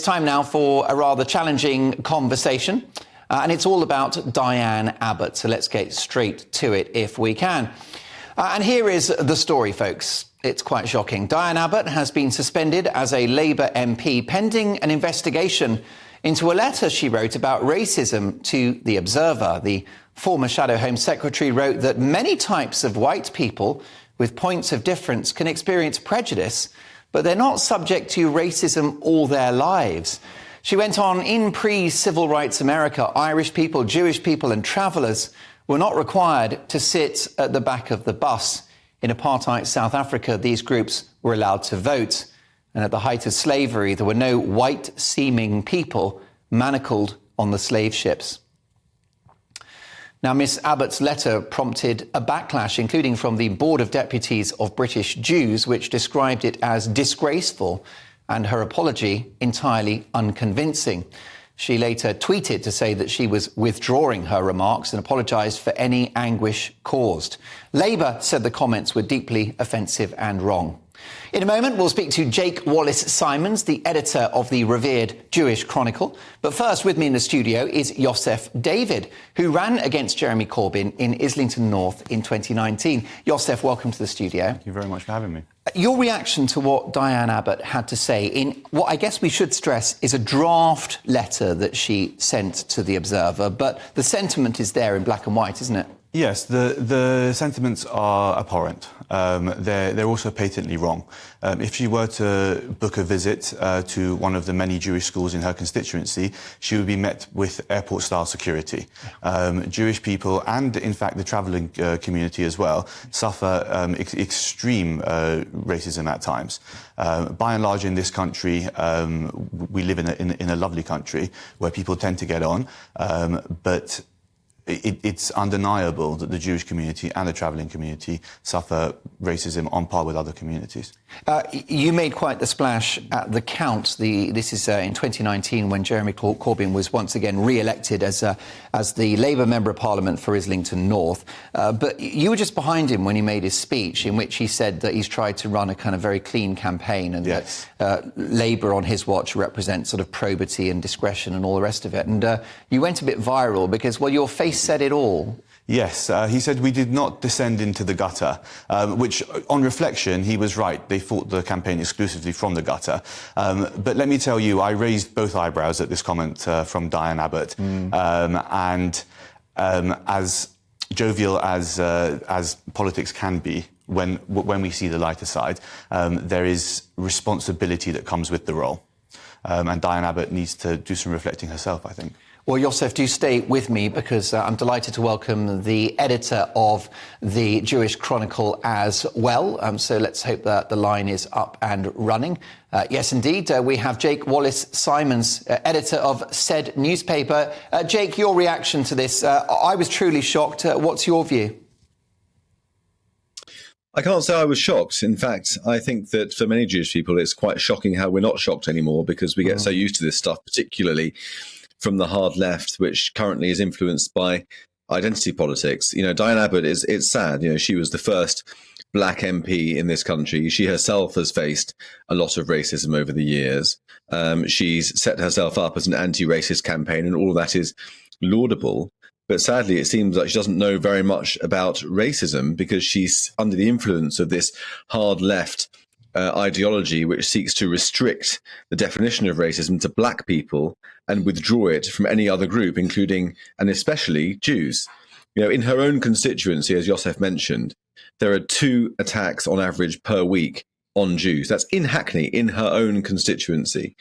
time now for a rather challenging conversation, and it's all about Dianne Abbott. So let's get straight to it if we can. And here is the story, folks. It's quite shocking. Dianne Abbott has been suspended as a Labour MP pending an investigation into a letter she wrote about racism to The Observer. The former Shadow Home Secretary wrote that many types of white people with points of difference can experience prejudice, but they're not subject to racism all their lives. She went on, in pre-civil rights America, Irish people, Jewish people and travellers were not required to sit at the back of the bus. In apartheid South Africa, these groups were allowed to vote. And at the height of slavery, there were no white-seeming people manacled on the slave ships. Now, Miss Abbott's letter prompted a backlash, including from the Board of Deputies of British Jews, which described it as disgraceful and her apology entirely unconvincing. She later tweeted to say that she was withdrawing her remarks and apologised for any anguish caused. Labour said the comments were deeply offensive and wrong. In a moment, we'll speak to Jake Wallis Simons, the editor of the revered Jewish Chronicle. But first, with me in the studio is Yosef David, who ran against Jeremy Corbyn in Islington North in 2019. Yosef, welcome to the studio. Thank you very much for having me. Your reaction to what Dianne Abbott had to say in what I guess we should stress is a draft letter that she sent to The Observer, but the sentiment is there in black and white, isn't it? Yes, the sentiments are abhorrent. They're also patently wrong. If she were to book a visit to one of the many Jewish schools in her constituency, she would be met with airport-style security. Jewish people and, in fact, the travelling community as well suffer extreme racism at times. By and large, in this country, we live in a lovely country where people tend to get on, but it's undeniable that the Jewish community and the travelling community suffer racism on par with other communities. You made quite the splash at the count. This is in 2019 when Jeremy Corbyn was once again re-elected as the Labour Member of Parliament for Islington North. But you were just behind him when he made his speech in which he said that he's tried to run a kind of very clean campaign and yes, that Labour on his watch represents sort of probity and discretion and all the rest of it. And you went a bit viral because, well, your face said it all. Yes, he said we did not descend into the gutter, which, on reflection, he was right. They fought the campaign exclusively from the gutter. But let me tell you, I raised both eyebrows at this comment from Dianne Abbott. And as jovial as politics can be, when we see the lighter side, there is responsibility that comes with the role. And Dianne Abbott needs to do some reflecting herself, I think. Well, Yosef, do stay with me because I'm delighted to welcome the editor of the Jewish Chronicle as well. So let's hope that the line is up and running. Yes, indeed. We have Jake Wallis Simons, editor of said newspaper. Jake, your reaction to this? I was truly shocked. What's your view? I can't say I was shocked. In fact, I think that for many Jewish people, it's quite shocking how we're not shocked anymore because we get so used to this stuff, particularly from the hard left, which currently is influenced by identity politics. You know, Dianne Abbott it's sad. You know, she was the first black MP in this country. She herself has faced a lot of racism over the years. She's set herself up as an anti-racist campaign, and all of that is laudable. But sadly, it seems like she doesn't know very much about racism because she's under the influence of this hard left ideology which seeks to restrict the definition of racism to black people and withdraw it from any other group, including and especially Jews. You know, in her own constituency, as Yosef mentioned, there are 2 attacks on average per week on Jews. That's in Hackney, in her own constituency.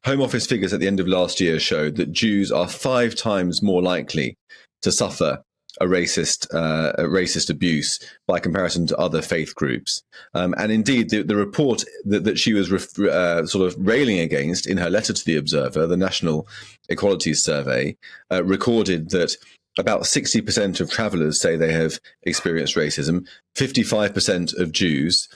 Home Office figures at the end of last year showed that Jews are 5 times more likely to suffer a racist abuse by comparison to other faith groups. And indeed, the report that she was sort of railing against in her letter to The Observer, the National Equalities Survey, recorded that about 60% of travellers say they have experienced racism, 55% of Jews,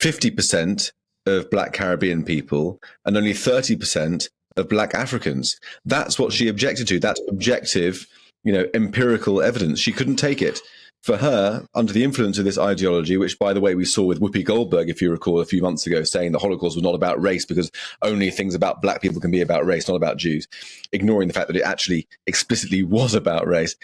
50% of Black Caribbean people, and only 30% of Black Africans. That's what she objected to. That's objective, empirical evidence. She couldn't take it. for her, under the influence of this ideology, which, by the way, we saw with Whoopi Goldberg, if you recall, a few months ago, saying the Holocaust was not about race because only things about black people can be about race, not about Jews, ignoring the fact that it actually explicitly was about race.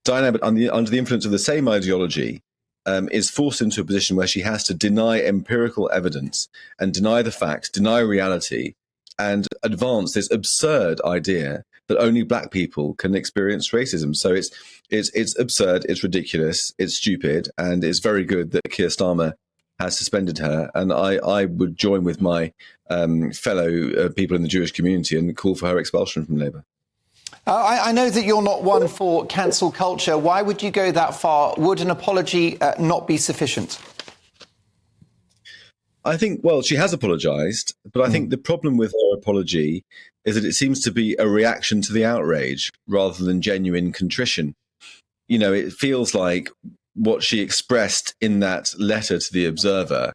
Dianne Abbott, under the influence of the same ideology, is forced into a position where she has to deny empirical evidence and deny the facts, deny reality, and advance this absurd idea that only black people can experience racism. So it's absurd, it's ridiculous, it's stupid, and it's very good that Keir Starmer has suspended her. And I would join with my fellow people in the Jewish community and call for her expulsion from Labour. I know that you're not one for cancel culture. Why would you go that far? Would an apology not be sufficient? I think, well, she has apologised, but I think the problem with her apology is that it seems to be a reaction to the outrage rather than genuine contrition. You know, it feels like what she expressed in that letter to the Observer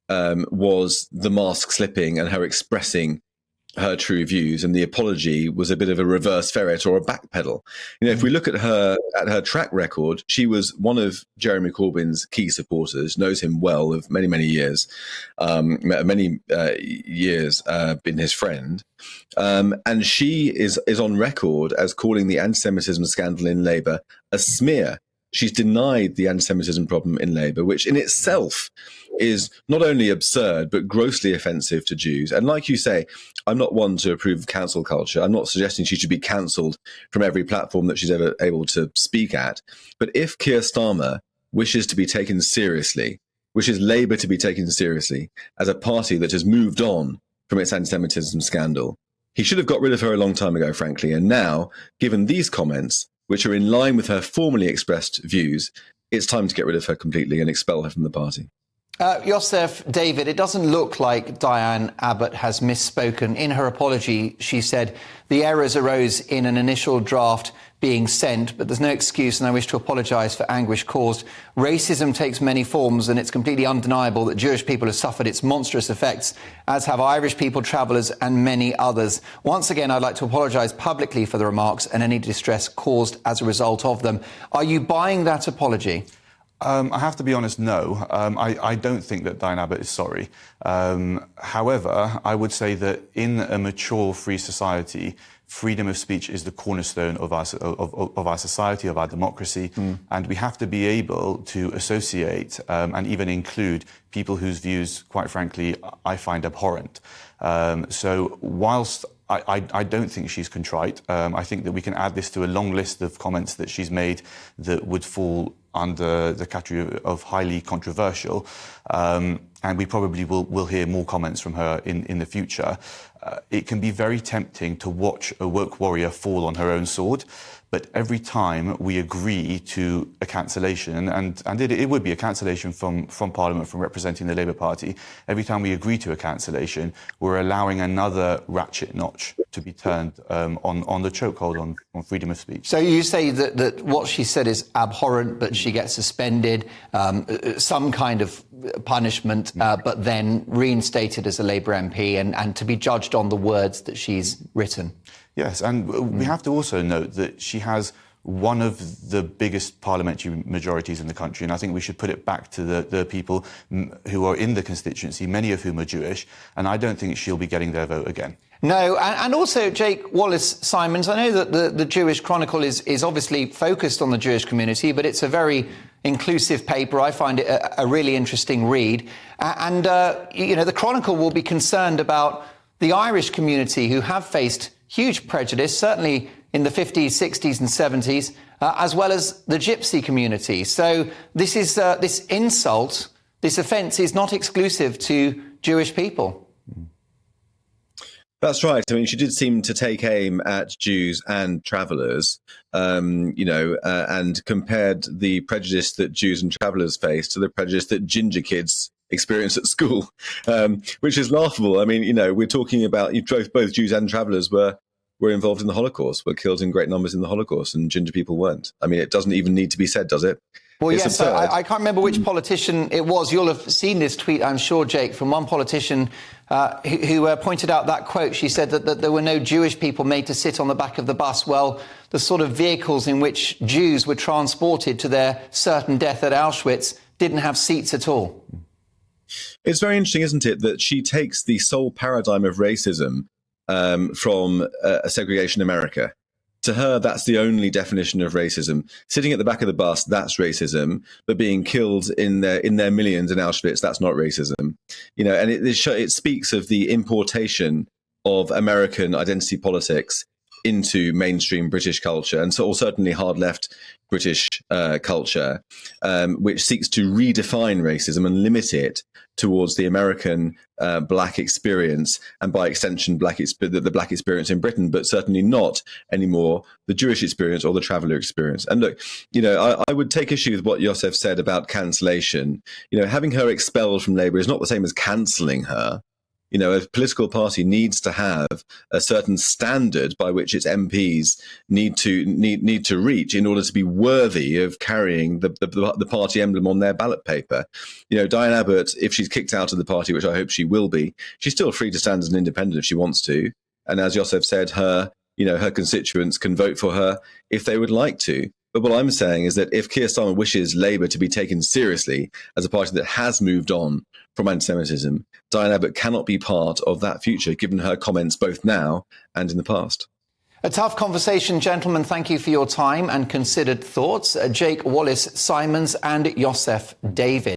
was the mask slipping and her expressing her true views, and the apology was a bit of a reverse ferret or a backpedal. You know, if we look at her track record, she was one of Jeremy Corbyn's key supporters, knows him well of many years, been his friend, and she is on record as calling the anti-Semitism scandal in Labour a smear. She's denied the anti-Semitism problem in Labour, which in itself is not only absurd, but grossly offensive to Jews. And like you say, I'm not one to approve of cancel culture. I'm not suggesting she should be cancelled from every platform that she's ever able to speak at. But if Keir Starmer wishes to be taken seriously, wishes Labour to be taken seriously as a party that has moved on from its anti-Semitism scandal, he should have got rid of her a long time ago, frankly. And now, given these comments, which are in line with her formally expressed views, it's time to get rid of her completely and expel her from the party. Yosef, David, it doesn't look like Dianne Abbott has misspoken. In her apology, she said the errors arose in an initial draft being sent, but there's no excuse, and I wish to apologise for anguish caused. Racism takes many forms, and it's completely undeniable that Jewish people have suffered its monstrous effects, as have Irish people, travellers, and many others. Once again, I'd like to apologise publicly for the remarks and any distress caused as a result of them. Are you buying that apology? I have to be honest, no. I don't think that Dianne Abbott is sorry. However, I would say that in a mature, free society, freedom of speech is the cornerstone of our society, of our democracy, and we have to be able to associate and even include people whose views, quite frankly, I find abhorrent. So whilst I don't think she's contrite, I think that we can add this to a long list of comments that she's made that would fall under the category of highly controversial, and we probably will hear more comments from her in the future. It can be very tempting to watch a woke warrior fall on her own sword, but every time we agree to a cancellation, and it would be a cancellation from Parliament, from representing the Labour Party, every time we agree to a cancellation, we're allowing another ratchet notch to be turned on the chokehold on freedom of speech. So you say that what she said is abhorrent, but she gets suspended, some kind of punishment, but then reinstated as a Labour MP and to be judged on the words that she's written. Yes, and we have to also note that she has one of the biggest parliamentary majorities in the country, and I think we should put it back to the people who are in the constituency, many of whom are Jewish, and I don't think she'll be getting their vote again. No, and also Jake Wallis Simons, I know that the Jewish Chronicle is obviously focused on the Jewish community, but it's a very inclusive paper. I find it a really interesting read. And the Chronicle will be concerned about the Irish community who have faced huge prejudice, certainly in the 50s, 60s and 70s, as well as the Gypsy community. So this is this insult, this offence is not exclusive to Jewish people. That's right. I mean, she did seem to take aim at Jews and travellers, and compared the prejudice that Jews and travellers face to the prejudice that ginger kids experience at school, which is laughable. I mean, we're talking about both Jews and travellers were involved in the Holocaust, were killed in great numbers in the Holocaust, and ginger people weren't. I mean, it doesn't even need to be said, does it? Well, it's yes, absurd. I can't remember which politician it was. You'll have seen this tweet, I'm sure, Jake, from one politician who pointed out that quote. She said that there were no Jewish people made to sit on the back of the bus. Well, the sort of vehicles in which Jews were transported to their certain death at Auschwitz didn't have seats at all. It's very interesting, isn't it, that she takes the sole paradigm of racism from segregation America. To her, that's the only definition of racism. Sitting at the back of the bus, that's racism. But being killed in their millions in Auschwitz, that's not racism. You know, and it speaks of the importation of American identity politics into mainstream British culture, and so, or certainly hard left British culture, which seeks to redefine racism and limit it towards the American black experience, and by extension, the black experience in Britain, but certainly not anymore the Jewish experience or the traveller experience. And look, you know, I would take issue with what Yosef said about cancellation. You know, having her expelled from Labour is not the same as cancelling her. You know, a political party needs to have a certain standard by which its MPs need to reach in order to be worthy of carrying the party emblem on their ballot paper. You know, Dianne Abbott, if she's kicked out of the party, which I hope she will be, she's still free to stand as an independent if she wants to. And as Yosef said, her constituents can vote for her if they would like to. But what I'm saying is that if Keir Starmer wishes Labour to be taken seriously as a party that has moved on from anti-Semitism, Dianne Abbott cannot be part of that future, given her comments both now and in the past. A tough conversation, gentlemen. Thank you for your time and considered thoughts. Jake Wallis Simons and Yosef David.